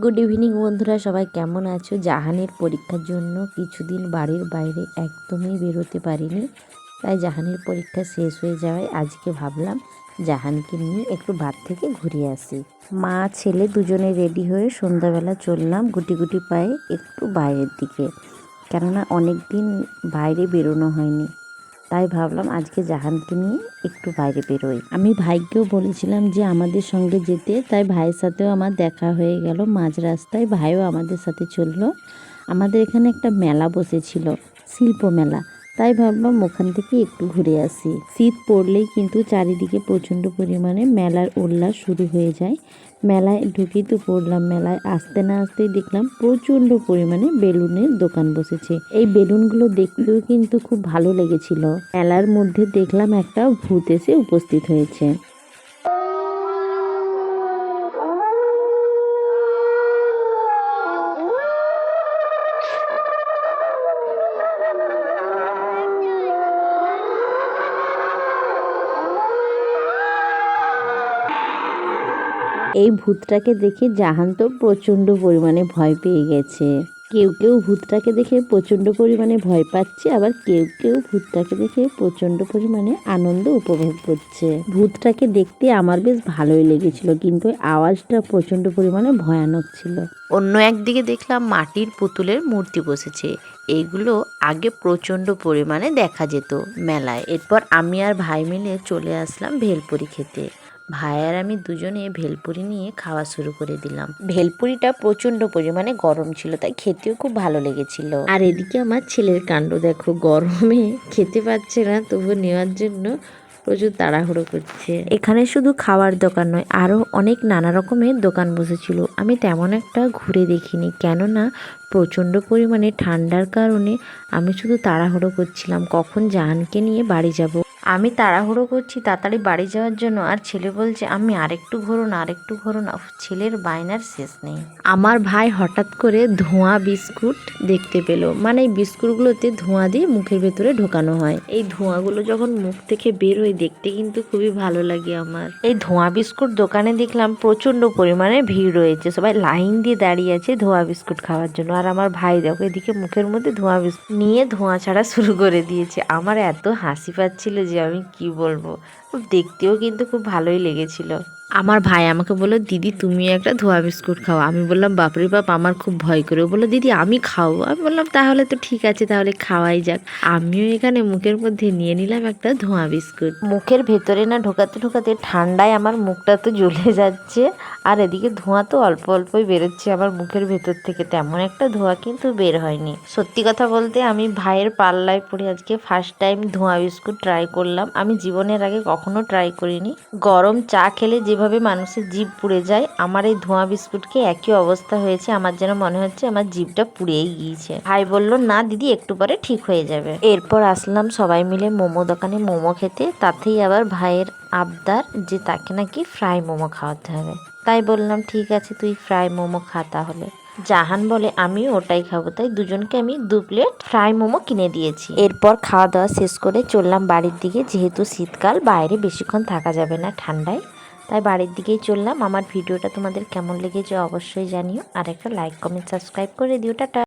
Good evening বন্ধুরা, সবাই কেমন আছো? জাহানের পরীক্ষার জন্য কিছুদিন বাড়ির বাইরে একদমই বেরোতে পারিনি। তাই জাহানের পরীক্ষা শেষ হয়ে যাওয়ায় আজকে ভাবলাম জাহানকে নিয়ে একটু বার থেকে ঘুরে আসি। মা ছেলে দুজনে রেডি হয়ে সন্ধ্যাবেলা চললাম গুটি গুটি পায়ে একটু বাইরের দিকে, কেননা অনেক দিন বাইরে বেরোনো হয়নি। তাই ভাবলাম আজকে জাহানকে নিয়ে একটু বাইরে বেরোই। আমি ভাইকেও বলেছিলাম যে আমাদের সঙ্গে যেতে, তাই ভাইয়ের সাথেও আমার দেখা হয়ে গেল মাঝ রাস্তায়। ভাইও আমাদের সাথে চললো। আমাদের এখানে একটা মেলা বসেছিল, শিল্প মেলা, তাই ভাবলাম ওখান থেকে একটু ঘুরে আসি। শীত পড়লেই কিন্তু চারিদিকে প্রচণ্ড পরিমাণে মেলার উল্লাস শুরু হয়ে যায়। মেলায় ঢুকেই তো পড়লাম, মেলায় আসতে না আসতেই দেখলাম প্রচণ্ড পরিমাণে বেলুনের দোকান বসেছে। এই বেলুনগুলো দেখতেও কিন্তু খুব ভালো লেগেছিল। মেলার মধ্যে দেখলাম একটা ভূত এসে উপস্থিত হয়েছে। এই ভূতটাকে দেখে জাহান তো প্রচণ্ড পরিমাণে ভয় পেয়ে গেছে। কেউ কেউ ভূতটাকে দেখে প্রচণ্ড পরিমাণে ভয় পাচ্ছে, আবার কেউ কেউ ভূতটাকে দেখে প্রচণ্ড পরিমাণে আনন্দ উপভোগ করছে। ভূতটাকে দেখতে আমার বেশ ভালোই লেগেছিল, কিন্তু আওয়াজটা প্রচণ্ড পরিমাণে ভয়ানক ছিল। অন্য একদিকে দেখলাম মাটির পুতুলের মূর্তি বসেছে। এইগুলো আগে প্রচণ্ড পরিমাণে দেখা যেত মেলায়। এরপর আমি আর ভাই মিলে চলে আসলাম ভেলপুরি খেতে। ভাই আর আমি দুজনে ভেলপুরি নিয়ে খাওয়া শুরু করে দিলাম। ভেলপুরিটা প্রচণ্ড পরিমাণে গরম ছিল, তাই খেতেও খুব ভালো লেগেছিল। আর এদিকে আমার ছেলের কাণ্ড দেখো, গরমে খেতে পাচ্ছে না, তবু নেওয়ার জন্য প্রচুর তাড়াহুড়ো করছে। এখানে শুধু খাওয়ার দোকান নয়, আরও অনেক নানা রকমের দোকান বসেছিল। আমি তেমন একটা ঘুরে দেখিনি, কেননা প্রচণ্ড পরিমাণে ঠান্ডার কারণে আমি শুধু তাড়াহুড়ো করছিলাম কখন জাহানকে নিয়ে বাড়ি যাব। আমি তাড়াহুড়ো করছি তাড়াতাড়ি বাড়ি যাওয়ার জন্য, আর ছেলে বলছে আমি আরেকটু ঘোরো না, আরেকটু ঘোরো না। ছেলের বায়নার শেষ নেই। আমার ভাই হঠাৎ করে ধোঁয়া বিস্কুট দেখতে পেল, মানে এই বিস্কুটগুলোতে ধোঁয়া দিয়ে মুখের ভেতরে ঢোকানো হয়। এই ধোঁয়াগুলো যখন মুখ থেকে বের হয়ে দেখতে কিন্তু খুবই ভালো লাগে আমার। এই ধোঁয়া বিস্কুট দোকানে দেখলাম প্রচণ্ড পরিমাণে ভিড় রয়েছে, সবাই লাইন দিয়ে দাঁড়িয়ে আছে ধোঁয়া বিস্কুট খাওয়ার জন্য। আর আমার ভাই দেখো এদিকে মুখের মধ্যে ধোঁয়া বিস্কুট নিয়ে ধোঁয়া ছাড়া শুরু করে দিয়েছে। আমার এত হাসি পাচ্ছিল যে আমি কি বলবো, দেখতেও কিন্তু খুব ভালোই লেগেছিল। আমার ভাই আমাকে বললো দিদি তুমি একটা ধোয়া বিস্কুট খাও। আমি বললাম বাপরে বাপ, আমার খুব ভয় করে। ও বললো দিদি আমি খাবো। আমি বললাম তাহলে তো ঠিক আছে, তাহলে খাওয়াই যাক। আমিও এখানে মুখের মধ্যে নিয়ে নিলাম একটা ধোঁয়া বিস্কুট। মুখের ভেতরে না ঢোকাতে ঢোকাতে ঠান্ডায় আমার মুখটা তো জ্বলে যাচ্ছে, আর এদিকে ধোঁয়া তো অল্প অল্পই বেরোচ্ছে আমার মুখের ভেতর থেকে, তেমন একটা ধোঁয়া কিন্তু বের হয়নি। সত্যি কথা বলতে আমি ভাইয়ের পাল্লায় পড়ে আজকে ফার্স্ট টাইম ধোঁয়া বিস্কুট ট্রাই করলাম। আমি জীবনের আগে কখনো ট্রাই করিনি। গরম চা খেলে যেভাবে মানুষের জিভ পুড়ে যায়, আমার এই ধোঁয়া বিস্কুটকে একই অবস্থা হয়েছে। আমার যেন মনে হচ্ছে আমার জিভটা পুড়েই গিয়েছে। ভাই বলল না দিদি একটু পরে ঠিক হয়ে যাবে। এরপর আসলাম সবাই মিলে মোমো দোকানে মোমো খেতে। তাতেই আবার ভাইয়ের আবদার যে তাকে নাকি ফ্রাই মোমো খাওয়াতে হবে। তাই বললাম ঠিক আছে তুই ফ্রাই মোমো খা তাহলে। জাহান বলে আমিও ওটাই খাবো, তাই দুজনকে আমি 2 প্লেট ফ্রাই মোমো কিনে দিয়েছি। এরপর খাওয়া দাওয়া শেষ করে চললাম বাড়ির দিকে, যেহেতু শীতকাল বাইরে বেশিক্ষণ থাকা যাবে না ঠান্ডায়, তাই বাড়ির দিকেই চললাম। আমার ভিডিওটা তোমাদের কেমন লেগেছে অবশ্যই জানিও, আর একটা লাইক কমেন্ট সাবস্ক্রাইব করে দিও। টাটা।